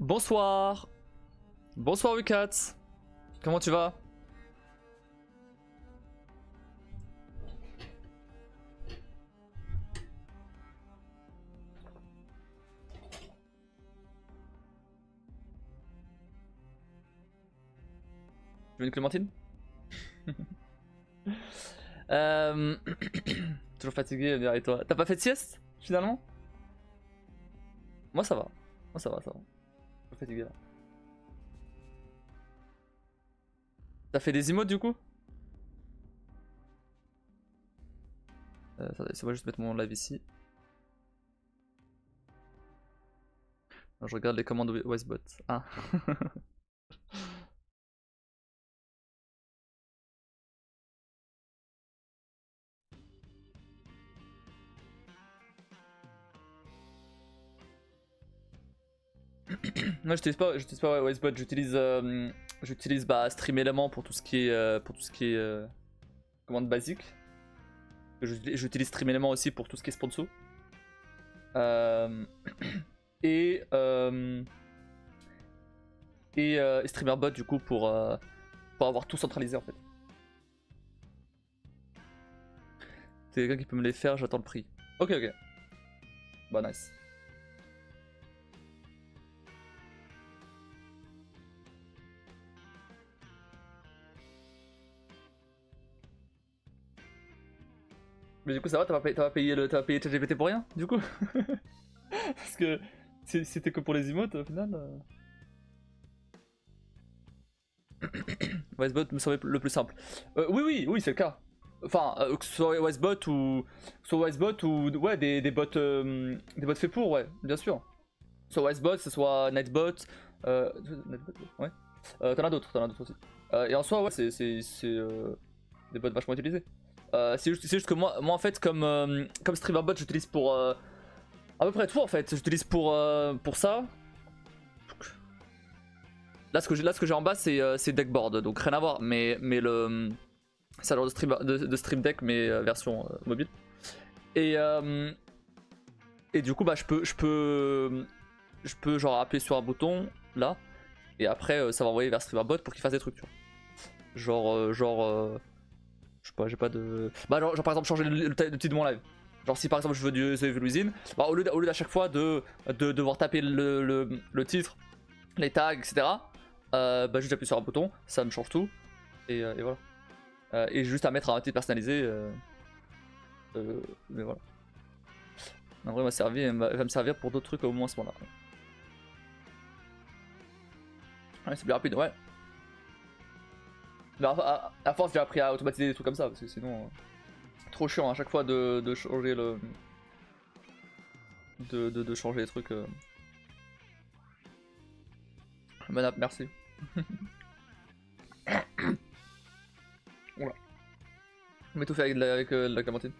Bonsoir. Bonsoir Wicats. Comment tu vas? Tu veux une clémentine? Toujours fatigué, bien et toi? T'as pas fait de sieste finalement? Moi ça va. Moi ça va, ça va. Je suis fatigué là. T'as fait des emotes du coup? Attendez, c'est moi juste mettre mon live ici. Alors, je regarde les commandes Westbot. Ah. Moi j'utilise pas Westbot, j'utilise Stream Element pour tout ce qui est commande basique. J'utilise Stream Element aussi pour tout ce qui est sponsor. Et StreamerBot du coup pour avoir tout centralisé en fait. C'est quelqu'un qui peut me les faire, j'attends le prix. Ok. Bah nice. Mais du coup ça va, t'as pas payé ChatGPT pour rien du coup? Parce que c'était que pour les emotes au final. Westbot me semblait le plus simple. Oui, c'est le cas. Enfin, que ce soit Westbot ou ouais, des bots faits pour, ouais, bien sûr. Soit Westbot, que ce soit Nightbot. Nightbot, ouais. T'en as d'autres aussi. Et en soi, ouais, c'est des bots vachement utilisés. C'est juste que moi en fait, comme StreamerBot, j'utilise pour à peu près tout en fait. J'utilise pour ça. Là, ce que j'ai en bas, c'est Deckboard, donc rien à voir. Mais le c'est alors de Stream Deck, mais version mobile. Et du coup, bah, je peux genre appuyer sur un bouton là, et après ça va envoyer vers StreamerBot pour qu'il fasse des trucs. Tu vois. Je sais pas, j'ai pas de. Bah, genre par exemple, changer le titre de mon live. Genre, si par exemple je veux du The Evil Within, bah, au lieu d'à chaque fois de devoir taper le titre, les tags, etc. Bah, juste j'appuie sur un bouton, ça me change tout, et voilà. Et juste à mettre un titre personnalisé, mais voilà. En vrai, elle va me servir pour d'autres trucs au moins à ce moment-là. Ouais, c'est plus rapide, ouais. Mais à force, j'ai appris à automatiser des trucs comme ça, parce que sinon, trop chiant à chaque fois de changer le. De changer les trucs. Manap, merci. Oula. On m'étouffer avec de la clémentine.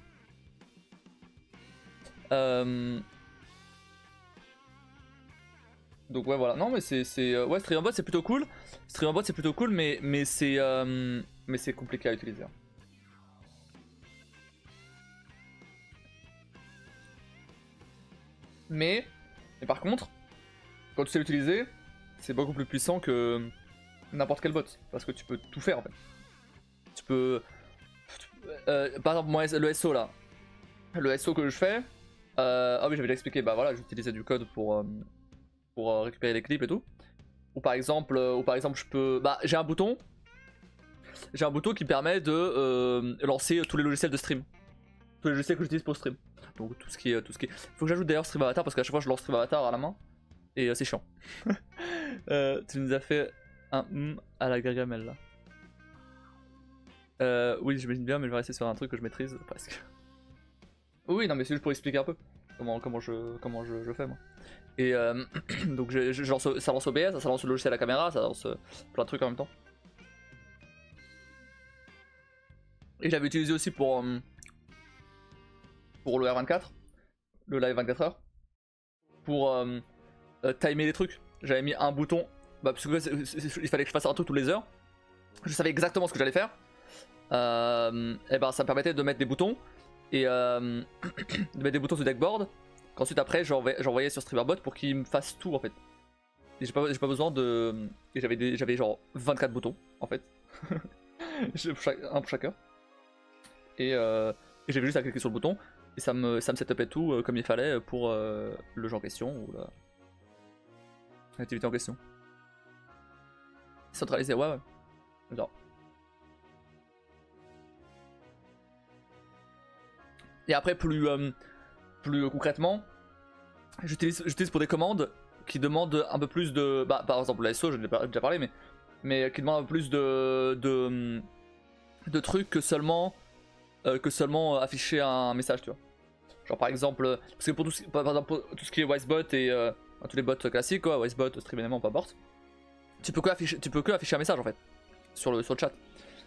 Donc ouais, voilà. Non, mais ouais, StreamerBot c'est plutôt cool. StreamerBot c'est plutôt cool, mais c'est compliqué à utiliser. Mais par contre, quand tu sais l'utiliser, c'est beaucoup plus puissant que n'importe quel bot. Parce que tu peux tout faire en fait. Tu peux. Par exemple, moi, le SO là. Le SO que je fais. Ah oui, j'avais déjà expliqué. Bah voilà, j'utilisais du code pour récupérer les clips et tout. Ou par exemple, je peux. Bah, j'ai un bouton. J'ai un bouton qui permet de lancer tous les logiciels de stream. Tous les logiciels que j'utilise pour stream. Donc tout ce qui est. Faut que j'ajoute d'ailleurs Stream Avatar parce qu'à chaque fois je lance Stream Avatar à la main. Et c'est chiant. Tu nous as fait un à la Gargamel là. Oui, j'imagine bien, mais je vais rester sur un truc que je maîtrise presque. Oui, non, mais c'est juste pour expliquer un peu comment je fais moi. Et donc ça lance OBS, ça lance le logiciel à la caméra, ça lance plein de trucs en même temps. Et je l'avais utilisé aussi pour le R24, le live 24h, pour timer les trucs. J'avais mis un bouton, bah, parce que il fallait que je fasse un truc toutes les heures. Je savais exactement ce que j'allais faire. Et ben ça me permettait de mettre des boutons et de mettre des boutons sur Deckboard. Qu'ensuite après j'envoyais sur StreamerBot pour qu'il me fasse tout en fait. j'ai pas besoin de. Et j'avais genre 24 boutons en fait. Un pour chacun. Et j'avais juste à cliquer sur le bouton et ça me setupait tout comme il fallait pour le jeu en question ou l'activité en question. Centralisé, ouais. Genre. Et après, plus concrètement, j'utilise pour des commandes qui demandent un peu plus de. Bah, par exemple, l'ASO, j'en ai déjà parlé, mais qui demandent un peu plus de trucs que seulement afficher un message, tu vois. Genre par exemple, parce que pour tout ce qui est Wisebot et tous les bots classiques, quoi, Wisebot, StreamElement, peu importe, tu peux que afficher un message en fait sur le chat.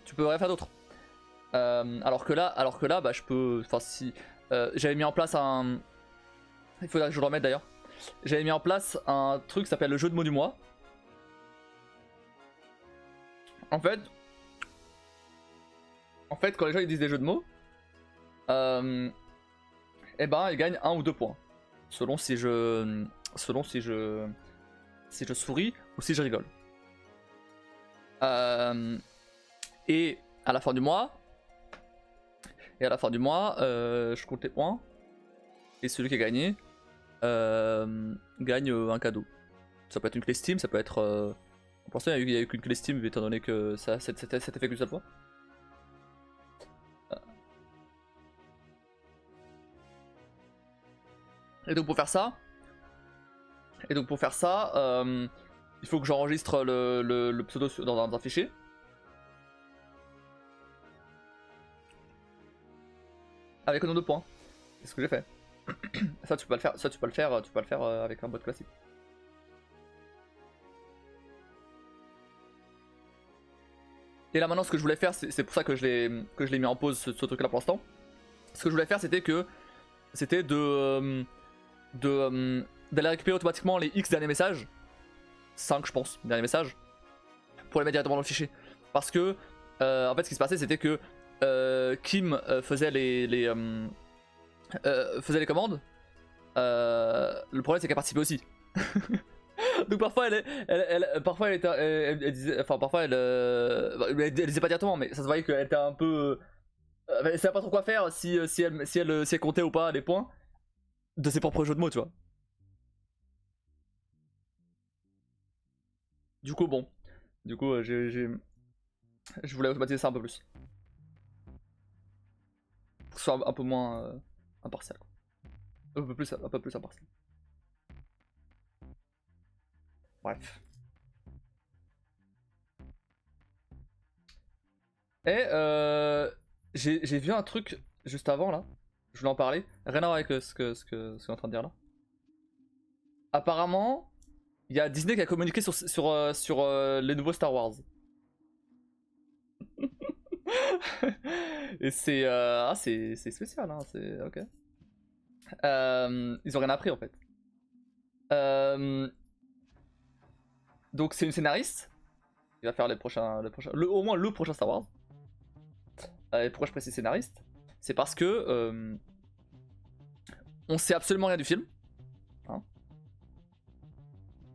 Tu peux rien faire d'autre. Alors que là, bah je peux. Enfin si j'avais mis en place un. Il faudrait que je le remette d'ailleurs. J'avais mis en place un truc qui s'appelle le jeu de mots du mois. En fait, quand les gens ils disent des jeux de mots, et ben ils gagnent 1 ou 2 points. Selon si je souris ou si je rigole. Et à la fin du mois, je compte les points. Et celui qui a gagné gagne un cadeau. Ça peut être une clé Steam, ça peut être. Pour l'instant, il n'y a eu qu'une clé Steam, étant donné que c'était fait qu'une seule fois. Et donc pour faire ça, il faut que j'enregistre le pseudo dans un fichier. Avec un nombre de points. C'est ce que j'ai fait. Ça tu peux le faire avec un bot classique. Et là maintenant ce que je voulais faire, c'est pour ça que je l'ai mis en pause ce truc là pour l'instant. Ce que je voulais faire c'était d'aller récupérer automatiquement les X derniers messages. 5 je pense, derniers messages. Pour les mettre directement dans le fichier. Parce que en fait ce qui se passait c'était que Kim faisait les commandes. Le problème c'est qu'elle participait aussi. Donc parfois elle disait, enfin parfois elle disait pas directement, mais ça se voyait qu'elle était un peu, elle savait pas trop quoi faire si elle comptait ou pas les points de ses propres jeux de mots, tu vois. Du coup bon, je voulais automatiser ça un peu plus, pour que ce soit un peu moins impartial, quoi. Un peu plus impartial. Bref. Et j'ai vu un truc juste avant là. Je voulais en parler. Rien à voir avec ce que est en train de dire là. Apparemment, il y a Disney qui a communiqué sur les nouveaux Star Wars. Et c'est spécial, hein. C'est ok. Ils ont rien appris en fait. Donc c'est une scénariste. Il va faire au moins le prochain Star Wars. Et pourquoi je précise scénariste? C'est parce que on sait absolument rien du film, hein,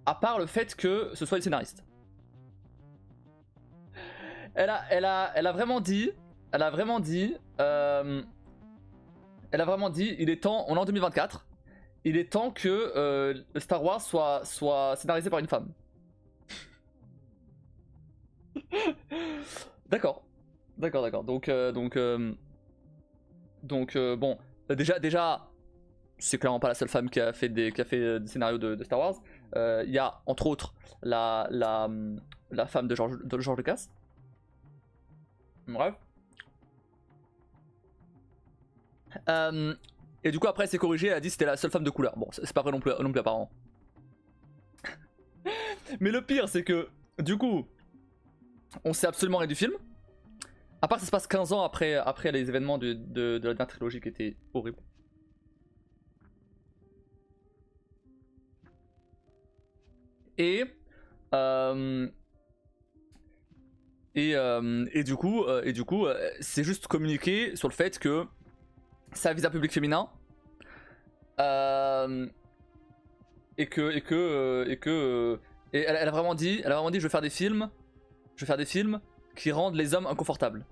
à part le fait que ce soit une scénariste. Elle a vraiment dit, il est temps, on est en 2024, il est temps que Star Wars soit scénarisé par une femme. D'accord. Donc bon, déjà, c'est clairement pas la seule femme qui a fait des scénarios de Star Wars. Il y a entre autres la femme de George Lucas. Bref. Et du coup après elle s'est corrigée, elle a dit que c'était la seule femme de couleur. Bon, c'est pas vrai non plus apparemment. Mais le pire c'est que du coup on sait absolument rien du film. À part que ça se passe 15 ans après les événements de la dernière trilogie qui étaient horribles. Et du coup, c'est juste communiquer sur le fait que ça vise un public féminin et que Et elle a vraiment dit, je vais faire des films, qui rendent les hommes inconfortables.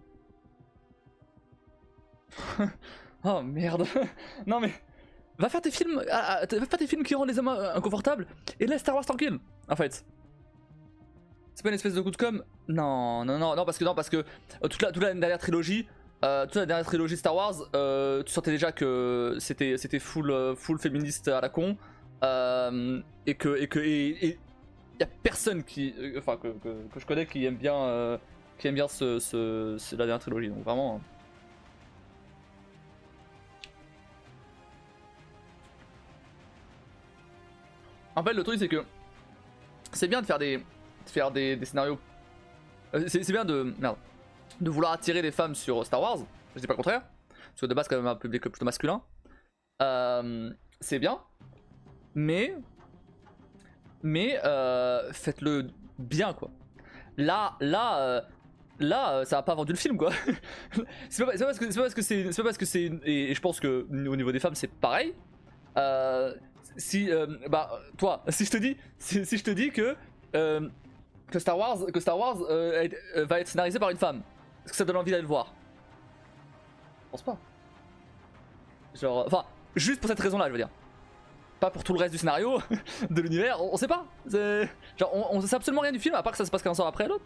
Oh merde. Non mais va faire tes films, qui rendent les hommes inconfortables et laisse Star Wars tranquille. En fait, c'est pas une espèce de coup de com'. Non, parce que toute la dernière trilogie, Star Wars, tu sentais déjà que c'était full féministe à la con, et y a personne qui, enfin que je connais qui aime bien la dernière trilogie. Donc vraiment. En fait, le truc c'est que c'est bien de faire des scénarios. C'est bien de vouloir attirer les femmes sur Star Wars. Je dis pas le contraire, parce que de base c'est quand même un public plutôt masculin. C'est bien, mais faites-le bien quoi. Là, ça a pas vendu le film quoi. c'est pas parce que c'est et je pense que au niveau des femmes c'est pareil. Toi, si je te dis que Star Wars va être scénarisé par une femme, est-ce que ça donne envie d'aller le voir? Je pense pas. Genre, enfin, juste pour cette raison-là, je veux dire. Pas pour tout le reste du scénario, de l'univers, on sait pas. Genre, on sait absolument rien du film, à part que ça se passe 15 ans après l'autre.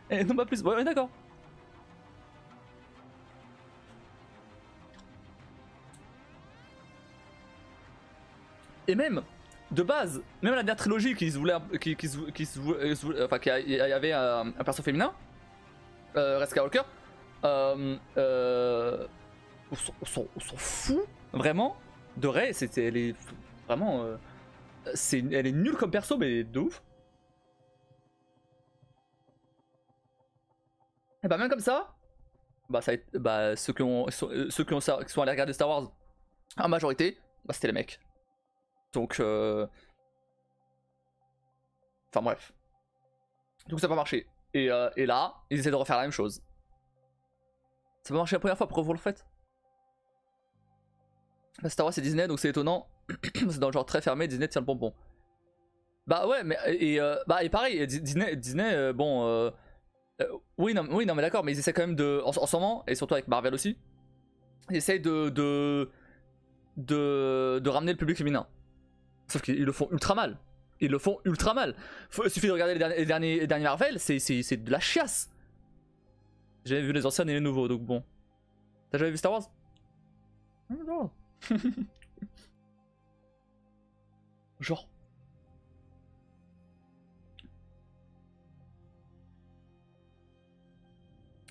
Et non pas plus, ouais, d'accord. Et même, de base, même la dernière trilogie qui y avait un perso féminin, Red Skywalker, on s'en fout vraiment de Rey. Elle est vraiment, elle est nulle comme perso, mais de ouf. Et bah même comme ça, ceux qui sont allés regarder Star Wars en majorité, bah c'était les mecs. Donc enfin bref. Donc ça va marcher. Et là, ils essaient de refaire la même chose. Ça va marcher la première fois, pourquoi vous le faites? Star Wars c'est Disney, donc c'est étonnant. C'est dans le genre très fermé, Disney tient le pompon. Bah ouais, mais et pareil, Disney oui non mais d'accord, mais ils essaient quand même de, en ce moment, et surtout avec Marvel aussi, ils essayent de ramener le public féminin. Sauf qu'ils le font ultra mal. Il suffit de regarder les derniers Marvel, c'est de la chiasse. J'avais vu les anciens et les nouveaux, donc bon. T'as jamais vu Star Wars? Non. Genre.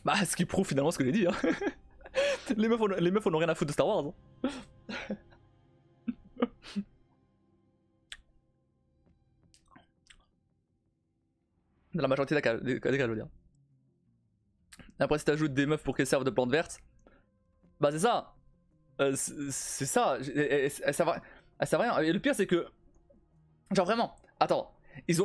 Bah, ce qui prouve finalement ce que j'ai dit. Hein. les meufs on a rien à foutre de Star Wars. Hein. Dans la majorité des cas, je veux dire. Après, si t'ajoutes des meufs pour qu'elles servent de plantes vertes, bah c'est ça. C'est ça. Elles servent à rien. Et le pire, c'est que. Genre vraiment. Attends. Je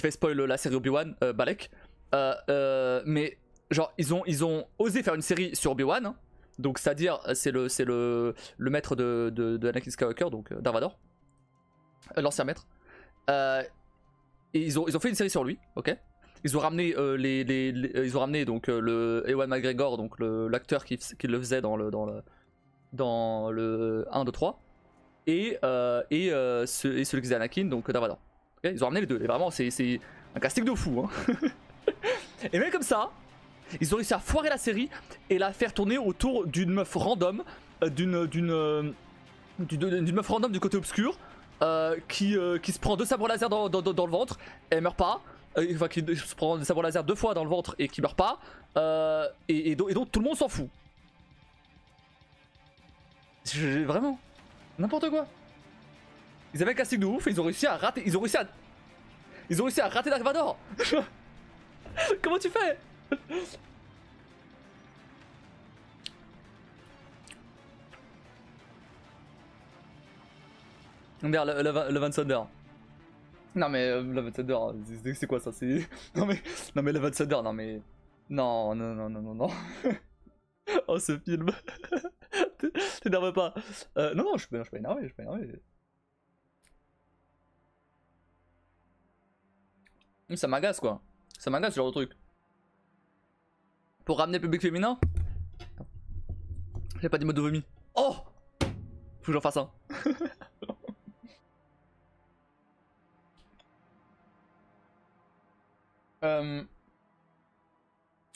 vais spoil la série Obi-Wan, Balek. Mais genre, ils ont osé faire une série sur Obi-Wan. Hein. Donc, c'est-à-dire, c'est le maître de Anakin Skywalker, donc Darth Vader. L'ancien maître. Et ils ont fait une série sur lui, ok. Ils ont ramené donc le Ewan McGregor, donc l'acteur qui le faisait dans le 1, 2, 3, et celui qui faisait Anakin, donc Darth Vader. Okay, ils ont ramené les deux. Et vraiment, c'est un casting de fou. Hein. Et même comme ça, ils ont réussi à foirer la série et la faire tourner autour d'une meuf random, d'une meuf random du côté obscur. Qui se prend 2 sabres laser dans le ventre, elle meurt pas. Enfin, qui se prend des sabres laser 2 fois dans le ventre et qui meurt pas. Et donc tout le monde s'en fout. Vraiment, n'importe quoi. Ils avaient un casting de ouf et ils ont réussi à rater. Ils ont réussi à rater Dark Vador. Comment tu fais? Merde, le Van Thunder. Non mais le Van Thunder, c'est quoi ça? Non mais le Van Thunder, non mais non. Oh ce film. T'énerve pas. Non, je suis pas énervé, Ça m'agace quoi. Ça m'agace ce genre de truc. Pour ramener le public féminin. J'ai pas dit mode de vomi. Oh, faut que j'en fasse un.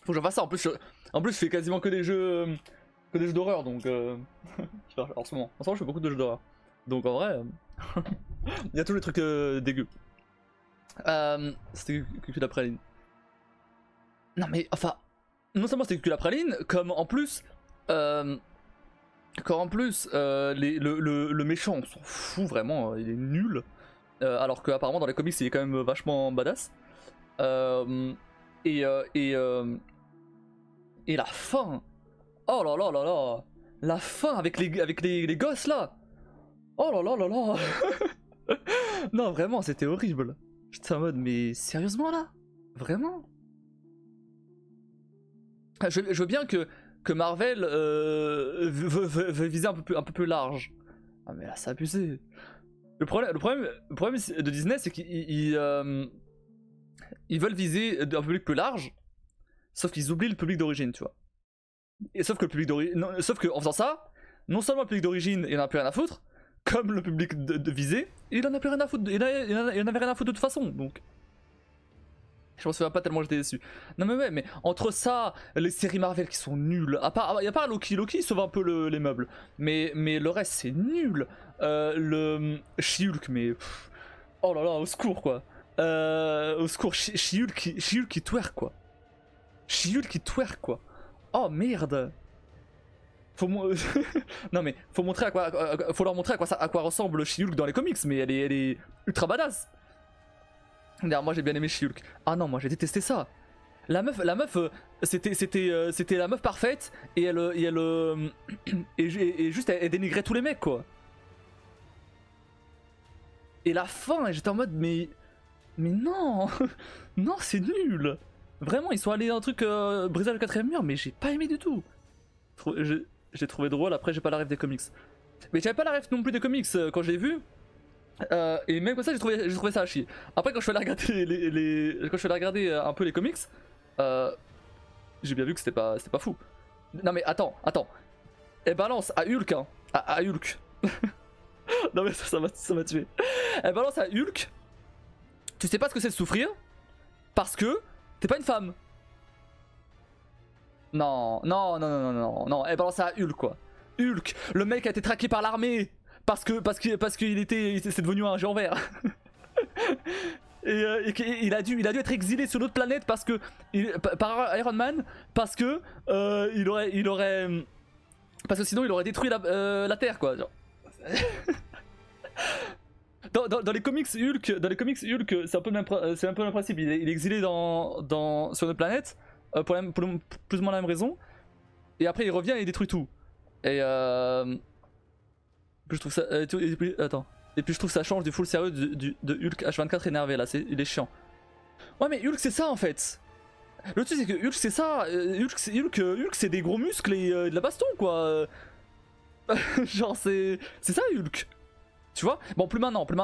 Faut que j'en fasse ça. En plus, je fais quasiment que des jeux d'horreur, donc en ce moment, je fais beaucoup de jeux d'horreur. Donc en vrai, il y a tous les trucs dégueux. C'était que la praline. Non mais enfin, non seulement c'était que la praline, comme en plus, le méchant, on s'en fout vraiment, il est nul. Alors qu'apparemment dans les comics il est quand même vachement badass. Et la fin. Oh là là là là. La fin avec les gosses là. Oh là là là là. Non vraiment c'était horrible. J'étais en mode mais sérieusement là. Vraiment. Je veux bien que Marvel veut viser un peu plus large. Ah mais là c'est abusé. Le problème de Disney c'est qu'ils veulent viser un public plus large. Sauf qu'ils oublient le public d'origine, tu vois. Et sauf qu'en faisant ça, non seulement le public d'origine il en a plus rien à foutre, comme le public de visé, il en a plus rien à foutre, il en avait rien à foutre de toute façon, donc. Je m'en souviens pas tellement j'étais déçu. Non mais ouais, mais entre ça, les séries Marvel qui sont nulles, à part Loki il sauve un peu les meubles, mais le reste c'est nul. Le She-Hulk, mais oh là là, au secours quoi. Au secours, She-Hulk qui twerk quoi. She-Hulk qui twerk quoi. Oh merde. Non mais faut leur montrer à quoi ressemble She-Hulk dans les comics, mais elle est ultra badass. D'ailleurs moi j'ai bien aimé She-Hulk. Ah non moi j'ai détesté ça. La meuf c'était la meuf parfaite et et juste elle dénigrait tous les mecs quoi. Et la fin j'étais en mode mais non. Non c'est nul. Vraiment ils sont allés dans un truc briser le quatrième mur mais j'ai pas aimé du tout. J'ai trouvé drôle, après j'ai pas la ref des comics. Mais j'avais pas la ref non plus des comics quand je l'ai vu. Et même comme ça j'ai trouvé ça à chier. Après quand je suis allé regarder quand je suis allé regarder un peu les comics, j'ai bien vu que c'était pas fou. Non mais attends. Elle balance à Hulk hein. À Hulk. Non mais ça m'a tué. Elle balance à Hulk. Tu sais pas ce que c'est de souffrir parce que t'es pas une femme. Non, elle balance à Hulk quoi. Hulk, le mec a été traqué par l'armée parce qu'il c'est devenu un géant vert. Et il a dû être exilé sur notre planète parce que par Iron Man parce que parce que sinon il aurait détruit la Terre quoi. Dans les comics Hulk, c'est un peu le même principe. Il est exilé sur notre planète pour plus ou moins la même raison. Et après il revient et il détruit tout. Et je trouve ça. Attends. Et puis je trouve que ça change du full sérieux de Hulk H24 énervé là. Il est chiant. Ouais mais Hulk c'est ça en fait. Le truc c'est que Hulk c'est ça. Hulk c'est des gros muscles et de la baston quoi. Genre c'est ça Hulk. Tu vois? Bon plus maintenant, plus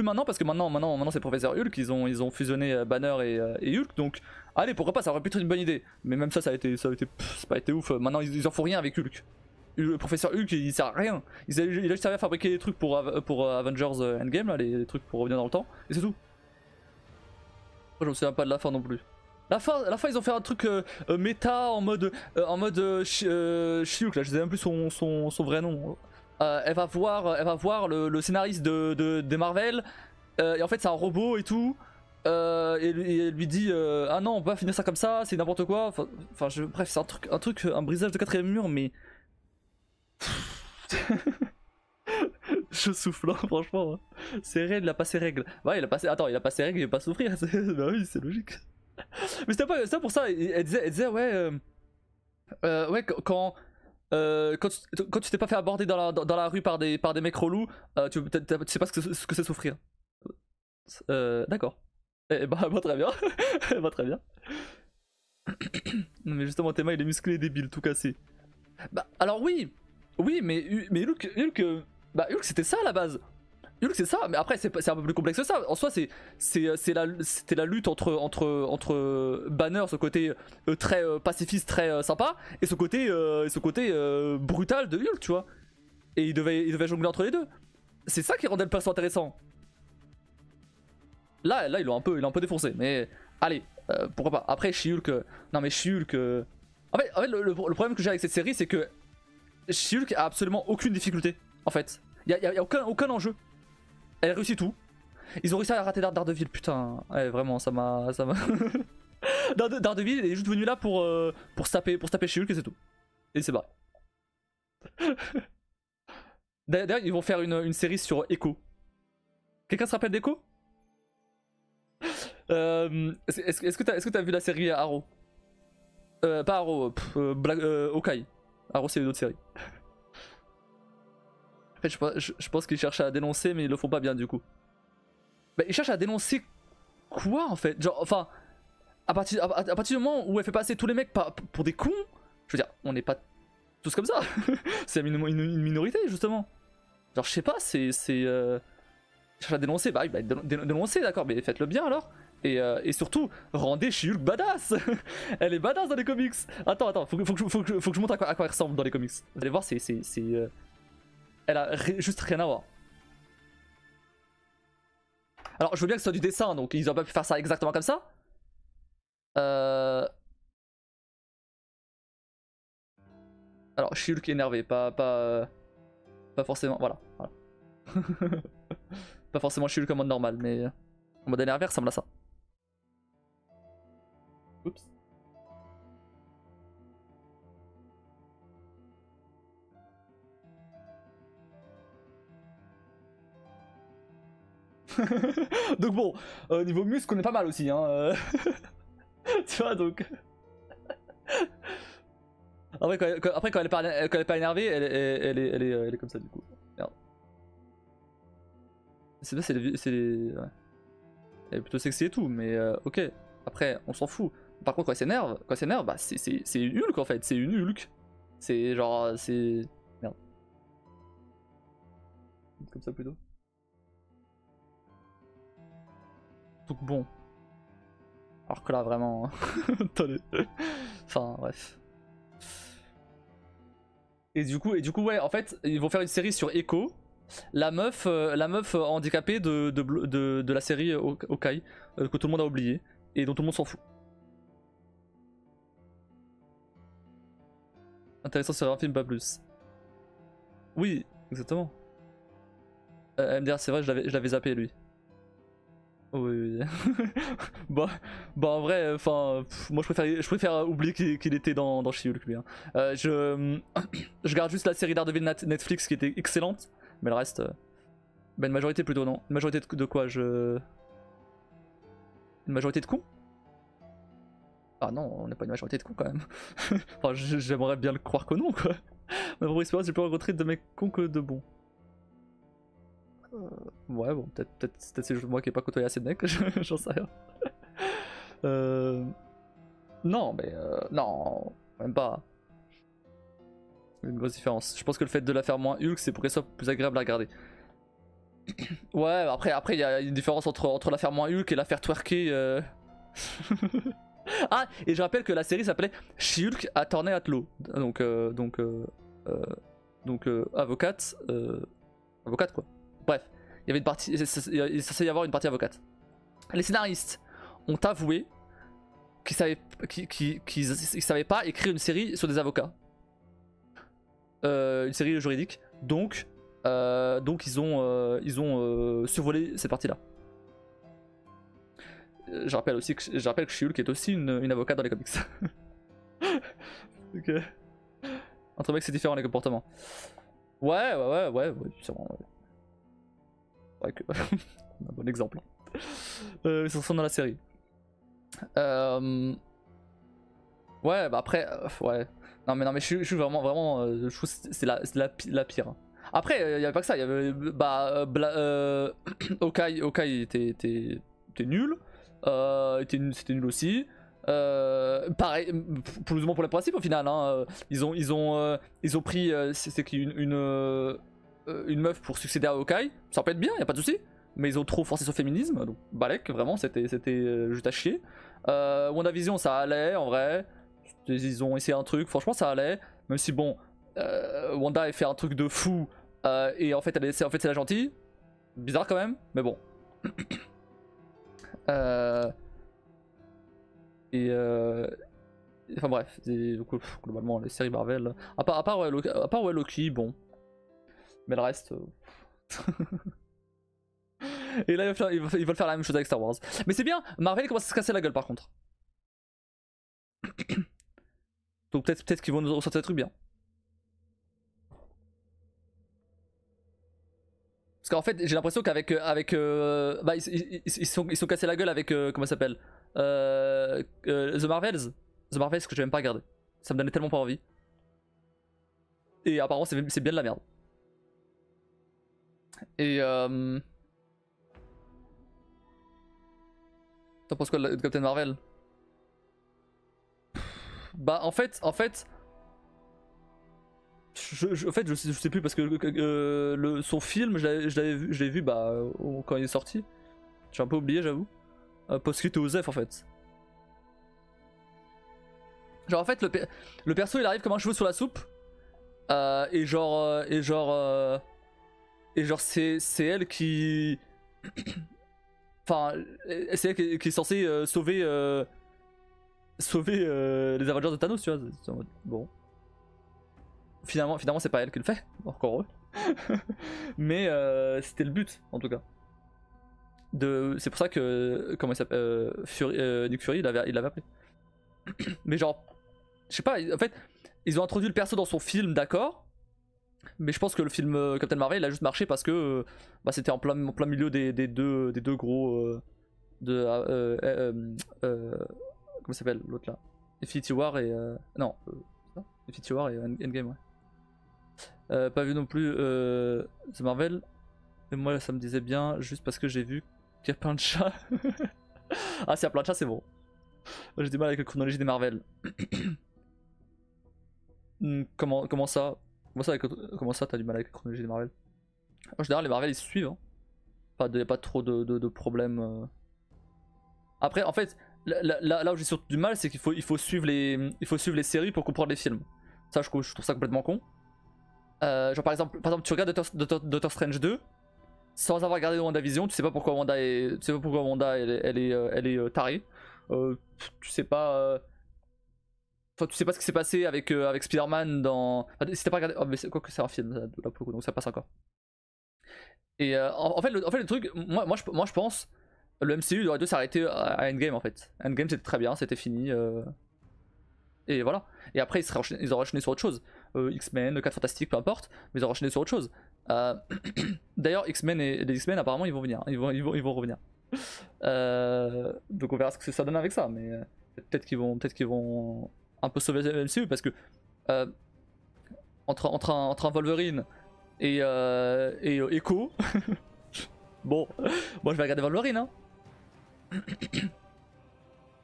maintenant parce que maintenant c'est Professeur Hulk, ils ont fusionné Banner et Hulk, donc allez pourquoi pas, ça aurait pu être une bonne idée. Mais même ça a été c'est pas été ouf. Maintenant ils en font rien avec Hulk. Le Professeur Hulk il sert à rien. Il a juste servi à fabriquer des trucs pour Avengers Endgame là, les trucs pour revenir dans le temps, et c'est tout. Moi, je me souviens pas de la fin non plus. La fin ils ont fait un truc méta en mode She-Hulk là, je sais même plus son vrai nom. Elle va voir le scénariste des Marvel et en fait c'est un robot et tout et elle lui dit ah non on peut pas finir ça comme ça, c'est n'importe quoi. Bref c'est un brisage de quatrième mur mais je souffle hein, franchement c'est réel, il a pas ses règles. Ouais il a pas ses règles, il va pas souffrir. Bah oui c'est logique. Mais c'était pour ça elle disait ouais ouais quand tu t'es pas fait aborder dans la rue par des mecs relous, tu sais pas ce que c'est souffrir. D'accord. Bah très bien. Bah très bien. Mais justement Théma il est musclé et débile, tout cassé. Bah alors oui mais Hulk c'était ça à la base. Hulk c'est ça, mais après c'est un peu plus complexe que ça. En soi c'était la lutte entre Banner, ce côté très pacifiste, très sympa, et ce côté brutal de Hulk, tu vois. Et il devait jongler entre les deux. C'est ça qui rendait le perso intéressant. Là il l'a un peu défoncé, mais allez, pourquoi pas. Après She-Hulk, non mais She-Hulk... En fait le problème que j'ai avec cette série, c'est que She-Hulk a absolument aucune difficulté, en fait. Il y a aucun enjeu. Elle réussit tout. Ils ont réussi à rater Daredevil, putain. Ouais, vraiment, ça m'a... Daredevil, il est juste venu là pour se taper She-Hulk et c'est tout. Et c'est barré. D'ailleurs, ils vont faire une série sur Echo. Quelqu'un se rappelle d'Echo? Est-ce que t'as vu la série Arrow? Pas Arrow, Hawkeye. Arrow c'est une autre série. En fait je pense qu'ils cherchent à dénoncer mais ils le font pas bien du coup. Bah, ils cherchent à dénoncer quoi en fait? Genre enfin à partir du moment où elle fait passer tous les mecs pour des cons, je veux dire on n'est pas tous comme ça. C'est une minorité justement. Genre je sais pas, ils cherchent à dénoncer, bah oui, dénoncer d'accord, mais faites-le bien alors. Et surtout, rendez She-Hulk badass. Elle est badass dans les comics. Attends, faut que je montre à quoi elle ressemble dans les comics. Vous allez voir, elle a juste rien à voir. Alors je veux bien que ce soit du dessin, donc ils auraient pas pu faire ça exactement comme ça. Alors She-Hulk énervé, pas forcément, voilà. Pas forcément She-Hulk en mode normal, mais en mode énervé ressemble à ça. Oups. Donc bon, niveau muscle on est pas mal aussi hein. Tu vois donc. Après quand elle est pas énervée, elle est comme ça du coup. Merde. C'est bien, ouais. Elle est plutôt sexy et tout, mais ok. Après on s'en fout. Par contre quand elle s'énerve, bah c'est une Hulk en fait, c'est une Hulk. C'est genre c'est... Merde. Comme ça plutôt. Donc bon. Alors que là vraiment... Attendez. Enfin bref. Et du coup ouais en fait ils vont faire une série sur Echo. La meuf handicapée de la série Hawkeye que tout le monde a oublié et dont tout le monde s'en fout. Intéressant sur un film, pas plus. Oui, exactement. MDR, c'est vrai, je l'avais zappé lui. Oui. Bah en vrai, enfin, moi je préfère oublier qu'il était dans She-Hulk lui. Hein. Je garde juste la série Daredevil Netflix qui était excellente, mais le reste, bah une majorité plutôt non. Une majorité de quoi Une majorité de cons? Ah non, on n'est pas une majorité de cons quand même. Enfin, j'aimerais bien le croire que non quoi. Ma propre expérience, j'ai plus retrait de mecs cons que de bons. Ouais, bon, peut-être c'est juste moi qui ai pas côtoyé assez de mecs, j'en sais rien. Non, mais non, même pas. Une grosse différence. Je pense que le fait de la faire moins Hulk, c'est pour qu'elle soit plus agréable à regarder. Ouais, après il y a une différence entre la faire moins Hulk et la faire twerker. Ah, et je rappelle que la série s'appelait She-Hulk Attorney at Law. Donc avocate, avocate quoi. Bref, il y avait une partie, il est censé y avoir une partie avocate. Les scénaristes ont avoué qu'ils savaient pas écrire une série sur des avocats, une série juridique. Donc ils ont survolé cette partie-là. Je rappelle que She-Hulk est aussi une avocate dans les comics. Ok. Entre mecs c'est différent les comportements. Ouais, sûrement. Ouais. Ouais que... un bon exemple. Ils sont dans la série. Ouais, bah après, ouais. Non mais je suis vraiment, je trouve que c'est la pire. Après, il y avait pas que ça, il y avait, Hawkeye était nul. C'était nul aussi. Pareil, plus ou moins pour le principe au final. Hein. Ils ont pris, c'est qui une une meuf pour succéder à Hawkeye, ça peut être bien, y a pas de souci. Mais ils ont trop forcé sur le féminisme, donc balèque, vraiment, c'était juste à chier. WandaVision, ça allait en vrai. Ils ont essayé un truc, franchement, ça allait. Même si, bon, Wanda a fait un truc de fou et en fait, c'est la gentille. Bizarre quand même, mais bon. Enfin bref, globalement, les séries Marvel. À part ouais, Loki, bon. Mais le reste. Et là, ils veulent faire la même chose avec Star Wars. Mais c'est bien, Marvel commence à se casser la gueule par contre. Donc peut-être qu'ils vont nous ressortir des trucs bien. Parce qu'en fait, j'ai l'impression qu'avec. Bah, ils sont cassés la gueule avec. Comment ça s'appelle The Marvels. The Marvels que j'ai même pas regardé. Ça me donnait tellement pas envie. Et apparemment, c'est bien de la merde. Et. T'en penses quoi de Captain Marvel? Bah en fait, je sais plus parce que son film, je l'ai vu bah, quand il est sorti. J'ai un peu oublié, j'avoue. Parce qu'il était Osef en fait. Genre en fait, le perso il arrive comme un cheveu sur la soupe. Et genre c'est elle qui. Enfin, c'est elle qui est censée sauver les Avengers de Thanos, tu vois. Bon. Finalement c'est pas elle qui le fait, encore heureux. Mais c'était le but en tout cas. C'est pour ça que comment il s'appelle Nick Fury il l'avait appelé. Mais genre, je sais pas, en fait, ils ont introduit le perso dans son film, d'accord. Mais je pense que le film Captain Marvel il a juste marché parce que bah, c'était en plein milieu des deux gros comment s'appelle l'autre là, Infinity War et non Infinity War et Endgame, ouais. Pas vu non plus The Marvel. Mais moi ça me disait bien juste parce que j'ai vu qu'il y a plein de chats. Ah s'il y a plein de chats c'est bon. J'ai du mal avec la chronologie des Marvel. Comment ça comment ça t'as du mal avec la chronologie des Marvel? En général les Marvel ils se suivent hein. Pas trop de problèmes. Après en fait là où j'ai surtout du mal c'est qu'il faut suivre les séries pour comprendre les films. Ça je trouve ça complètement con. Genre par exemple tu regardes Doctor Strange 2 sans avoir regardé WandaVision, tu sais pas pourquoi Wanda elle est tarée. Tu sais pas Enfin, tu sais pas ce qui s'est passé avec Spider-Man dans. Enfin, si t'as pas regardé. Oh, mais quoi que c'est un film, là, pour le coup, donc ça passe encore. Et en fait, le truc, moi je pense, le MCU aurait dû s'arrêter à Endgame en fait. Endgame c'était très bien, c'était fini. Et voilà. Et après, ils auraient enchaîné sur autre chose. X-Men, 4 Fantastiques, peu importe, mais ils auraient enchaîné sur autre chose. D'ailleurs, X-Men et les X-Men, apparemment, ils vont venir. Ils vont revenir. Donc on verra ce que ça donne avec ça, mais peut-être qu'ils vont un peu sauver le MCU parce que entre un Wolverine et Echo, bon, moi je vais regarder Wolverine. Hein.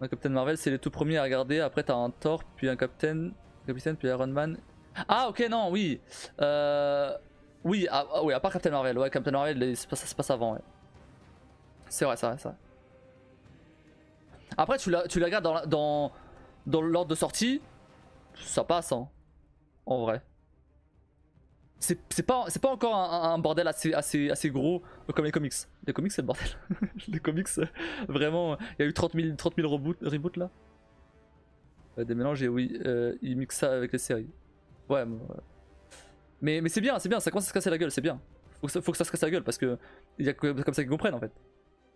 Captain Marvel, c'est les tout premiers à regarder. Après, t'as un Thor, puis un Captain, puis Iron Man. Ah, ok, non, oui. Oui, oui, à part Captain Marvel. Ouais, Captain Marvel, ça se passe avant. Ouais. C'est vrai. Après, tu les regardes dans l'ordre de sortie, ça passe, hein, en vrai. C'est pas encore un bordel assez gros comme les comics. Les comics, c'est le bordel. Les comics, vraiment, il y a eu 30 000 reboots là. Des mélanges et oui, ils mixent ça avec les séries. Ouais, mais c'est bien, ça commence à se casser la gueule, c'est bien. Faut que ça se casse la gueule parce que il y a comme ça qu'ils comprennent en fait.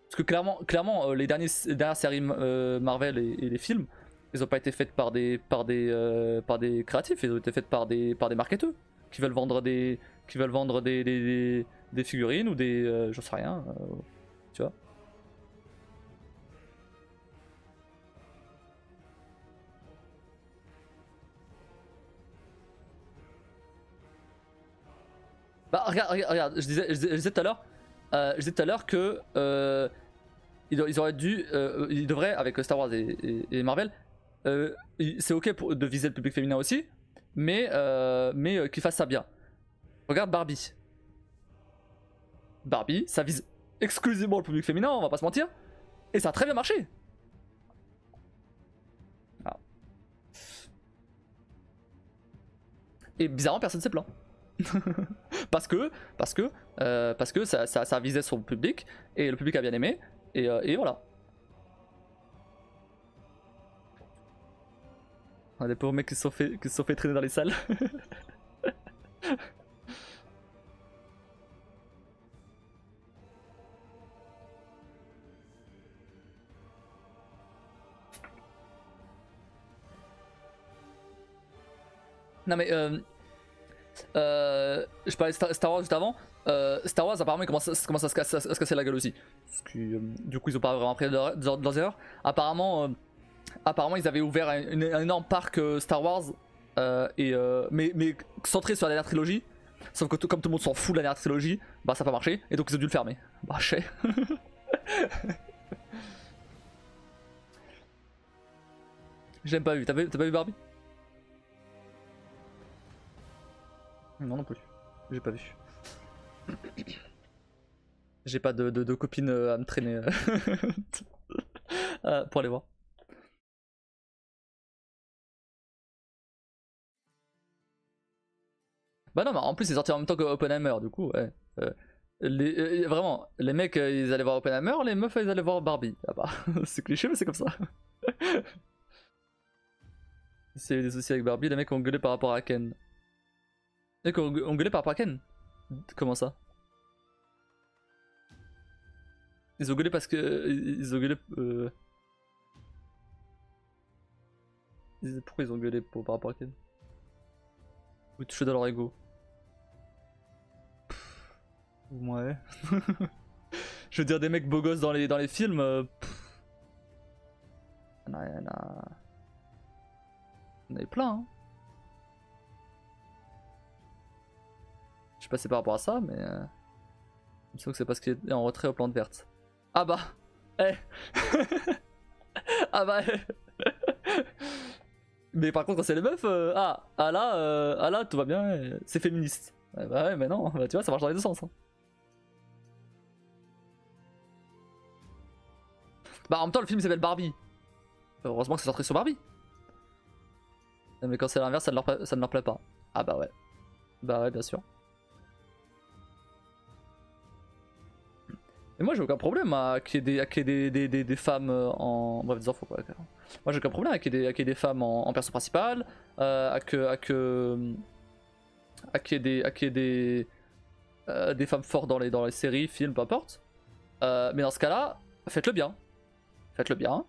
Parce que clairement les dernières séries Marvel et les films, ils ont pas été faites par des créatifs, ils ont été faites par des marketeurs qui veulent vendre des figurines ou des j'en sais rien, tu vois. Bah regarde, je disais tout à l'heure que ils auraient dû, ils devraient avec Star Wars et Marvel, c'est ok de viser le public féminin aussi, mais qu'ils fassent ça bien. Regarde Barbie. Barbie, ça vise exclusivement le public féminin, on va pas se mentir. Et ça a très bien marché. Ah. Et bizarrement, personne s'est plaint. parce que ça visait son public et le public a bien aimé et voilà. On a des pauvres mecs qui se sont fait traîner dans les salles. Non mais je parlais de Star Wars juste avant. Star Wars apparemment commence à se casser la gueule aussi. Parce que, du coup ils ont pas vraiment appris de leurs erreurs. Apparemment ils avaient ouvert un énorme parc Star Wars mais centré sur la dernière trilogie. Sauf que comme tout le monde s'en fout de la dernière trilogie, bah ça a pas marché et donc ils ont dû le fermer. Bah chais. J'ai même pas vu. T'as pas vu Barbie? Non, non plus. J'ai pas vu. J'ai pas de copine à me traîner pour aller voir. Bah non, mais en plus c'est sorti en même temps que Oppenheimer, du coup, ouais. Vraiment, les mecs ils allaient voir Oppenheimer, les meufs ils allaient voir Barbie. Ah bah, c'est cliché, mais c'est comme ça. S'il y a eu des soucis avec Barbie, les mecs ont gueulé par rapport à Ken. Les mecs ont gueulé par rapport à Ken? Comment ça? Ils ont gueulé parce que. Ils ont gueulé. Pourquoi ils ont gueulé par rapport à Ken? Ou touché dans leur ego? Ouais. Je veux dire, des mecs beaux gosses dans les films. Il y en avait plein, hein. Je sais pas si c'est par rapport à ça, mais. Il me semble que c'est parce qu'il est en retrait aux plantes vertes. Ah bah! Eh! Ah bah! Mais par contre, quand c'est les meufs, là, tout va bien, c'est féministe. Bah ouais, mais non, bah, tu vois, ça marche dans les deux sens. Hein. Bah en même temps, le film s'appelle Barbie. Heureusement que c'est centré sur Barbie. Mais quand c'est l'inverse, ça ne leur plaît pas. Ah bah ouais. Bah ouais, bien sûr. Et moi j'ai aucun problème à qu'il y ait des femmes en. Bref, des enfants quoi. Moi j'ai aucun problème à qu'il y ait des femmes en perso principal, à qu'il y ait des femmes fortes dans les séries, films, peu importe. Mais dans ce cas-là, faites-le bien. Faites-le bien.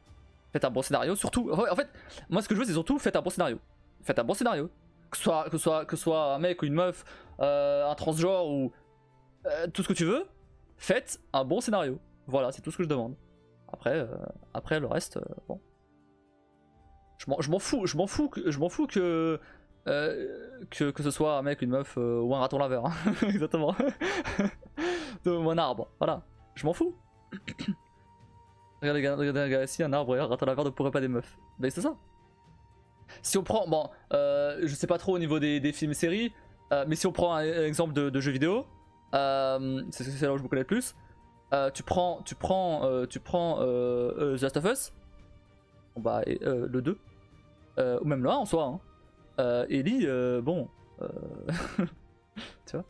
Faites un bon scénario. Surtout, en fait, moi ce que je veux c'est surtout faites un bon scénario. Faites un bon scénario. Que ce soit un mec ou une meuf, un transgenre ou tout ce que tu veux. Faites un bon scénario. Voilà, c'est tout ce que je demande. Après le reste, bon. Je m'en fous que ce soit un mec, une meuf ou un raton laveur. Hein. Exactement. Ou un arbre. Voilà. Je m'en fous. Regardez ici, un arbre et un raton laveur ne pourrait pas des meufs. Ben c'est ça. Si on prend, bon, je sais pas trop au niveau des films et séries, mais si on prend un exemple de jeu vidéo, c'est là où je me connais le plus. Tu prends The Last of Us, bon, bah, le 2, ou même le 1 en soi. Hein. Ellie, bon, tu vois,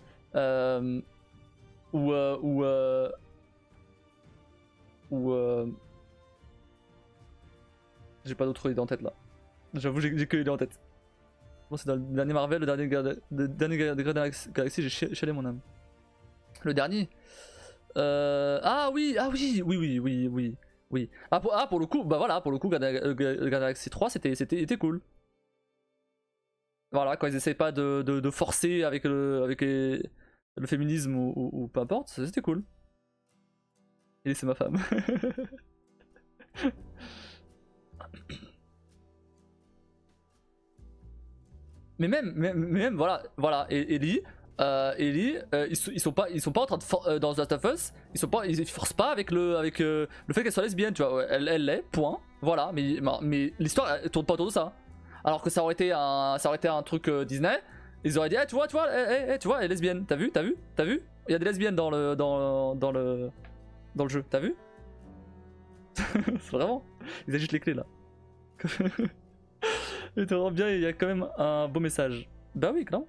j'ai pas d'autre idée en tête là. J'avoue, j'ai que l'idée en tête. Bon, c'est dans le dernier Marvel, le dernier Galaxy, j'ai chialé mon âme. Le dernier ah oui. Ah pour le coup, bah voilà, pour le coup, Galaxy 3 c'était cool. Voilà, quand ils essaient pas de forcer avec le féminisme ou peu importe, c'était cool. Et c'est ma femme. Mais même voilà, et Ellie, ils sont pas en train de dans The Last of Us, ils forcent pas avec le fait qu'elle soit lesbienne, tu vois, elle l'est, point, voilà, mais l'histoire elle tourne pas autour de ça. Alors que ça aurait été un truc Disney, ils auraient dit, tu vois, tu vois, elle est lesbienne, t'as vu, Il y a des lesbiennes dans le jeu, t'as vu? C'est vraiment. Ils ajoutent les clés là. Et tu vois bien, il y a quand même un beau message. Bah oui, clairement.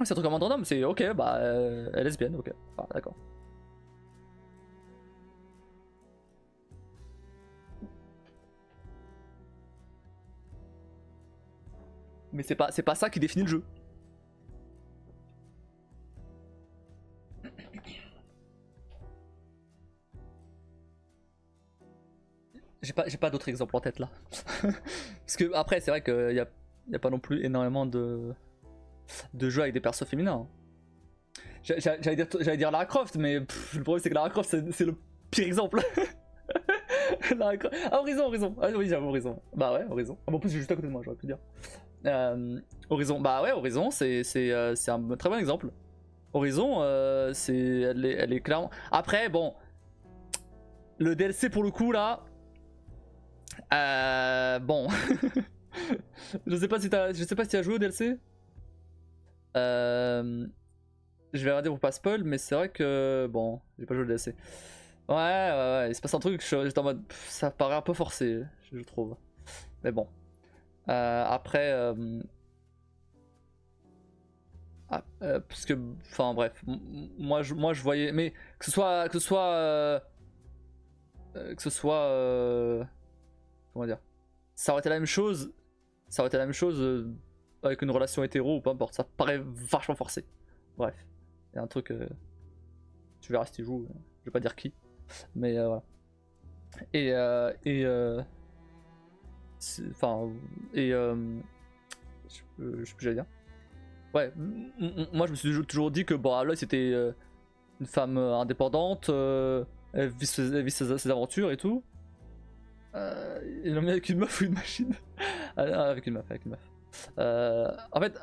C'est un truc comme random, c'est ok, bah elle est lesbienne, ok. Ah, d'accord. Mais c'est pas ça qui définit le jeu. J'ai pas d'autres exemples en tête là. Parce que après, c'est vrai qu'il y a pas non plus énormément de jeux avec des persos féminins. J'allais dire Lara Croft, mais le problème c'est que Lara Croft c'est le pire exemple. Ah, Horizon. Ah oui, j'avoue, Horizon. Bah ouais, Horizon. Ah bon, en plus, j'ai juste à côté de moi, j'aurais pu dire. Horizon, bah ouais, Horizon, c'est un très bon exemple. Horizon, elle est clairement. Après, bon, le DLC pour le coup là, bon, je sais pas si t'as joué au DLC. Je vais regarder pour pas spoil, mais c'est vrai que bon, j'ai pas joué au DLC. Ouais, il se passe un truc, j'étais en mode, ça paraît un peu forcé, je trouve. Mais bon. Après, parce que, enfin bref, moi je voyais, mais que ce soit, comment dire, ça aurait été la même chose, avec une relation hétéro ou peu importe, ça paraît vachement forcé. Bref, il y a un truc, tu verras si tu joues, je vais pas dire qui, mais voilà. Enfin, je sais plus ce que j'allais dire. Ouais, moi je me suis toujours dit que bon, Aloy c'était une femme indépendante, elle vit ses aventures et tout. Ils l'ont mis avec une meuf ou une machine. Avec une meuf, en fait,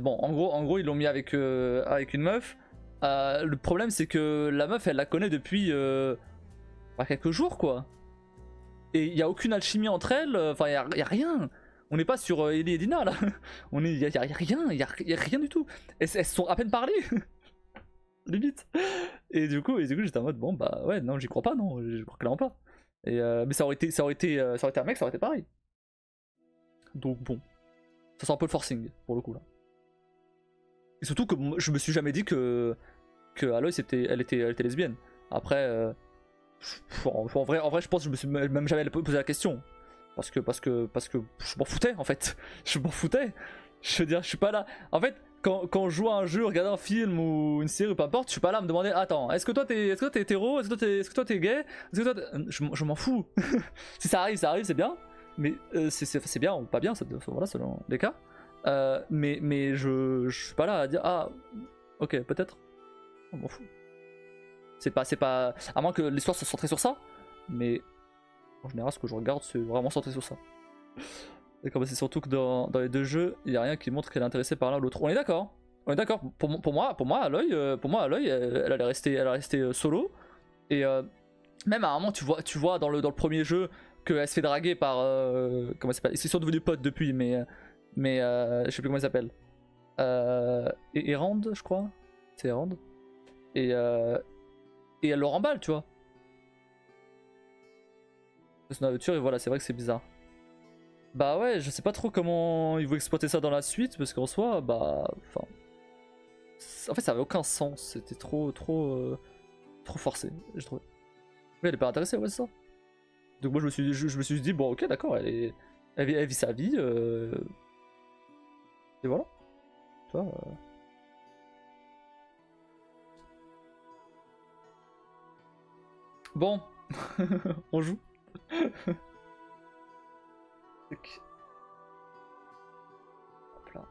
bon, en gros ils l'ont mis avec une meuf. Le problème c'est que la meuf elle la connaît depuis quelques jours quoi. Et il y a aucune alchimie entre elles, enfin y a rien. On n'est pas sur Ellie et Dina là. Y a rien, y a rien du tout. Elles se sont à peine parlé. Limite. Et du coup j'étais en mode bon bah ouais non j'y crois pas, non, je crois clairement pas. Mais ça aurait été un mec, ça aurait été pareil. Donc bon, ça sent un peu le forcing pour le coup là. Et surtout que je me suis jamais dit que Aloy elle était lesbienne. Après en vrai je pense que je me suis même jamais posé la question. Parce que je m'en foutais en fait. Je m'en foutais. Je veux dire, je suis pas là. En fait, quand je joue à un jeu, regarde un film ou une série ou peu importe, je suis pas là à me demander attends, est-ce que toi t'es hétéro, est-ce que toi t'es gay, je m'en fous. Si ça arrive, c'est bien. Mais c'est bien ou pas bien, voilà, selon les cas. Mais je suis pas là à dire ah ok peut-être. On m'en fout. C'est pas à moins que l'histoire soit centrée sur ça. Mais en général, ce que je regarde, c'est vraiment centré sur ça. D'accord, c'est surtout que dans les deux jeux, il n'y a rien qui montre qu'elle est intéressée par l'un ou l'autre. On est d'accord. On est d'accord. Pour moi, Aloy, elle allait rester solo. Et même à un moment, tu vois dans le premier jeu qu'elle se fait draguer par comment elle s'appelle. Ils sont devenus potes depuis, mais je sais plus comment elle s'appelle. Erand, je crois. C'est Erand. Et elle le remballe, tu vois. Son aventure, et voilà, c'est vrai que c'est bizarre. Bah ouais, je sais pas trop comment ils vont exploiter ça dans la suite, parce qu'en soi, bah... Enfin... En fait, ça avait aucun sens, c'était trop forcé, je trouve. Mais elle est pas intéressée, ouais, c'est ça. Donc moi, je me suis dit, bon, ok, d'accord, elle vit sa vie, et voilà. Tu vois, Bon, on joue. Hop là.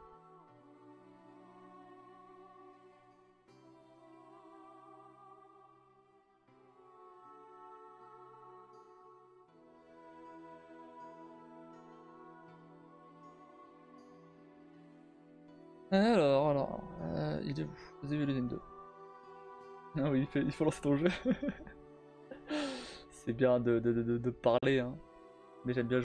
Alors, il est où The Evil 2. Ah oui, il faut lancer ton jeu. C'est bien de parler, hein. Mais j'aime bien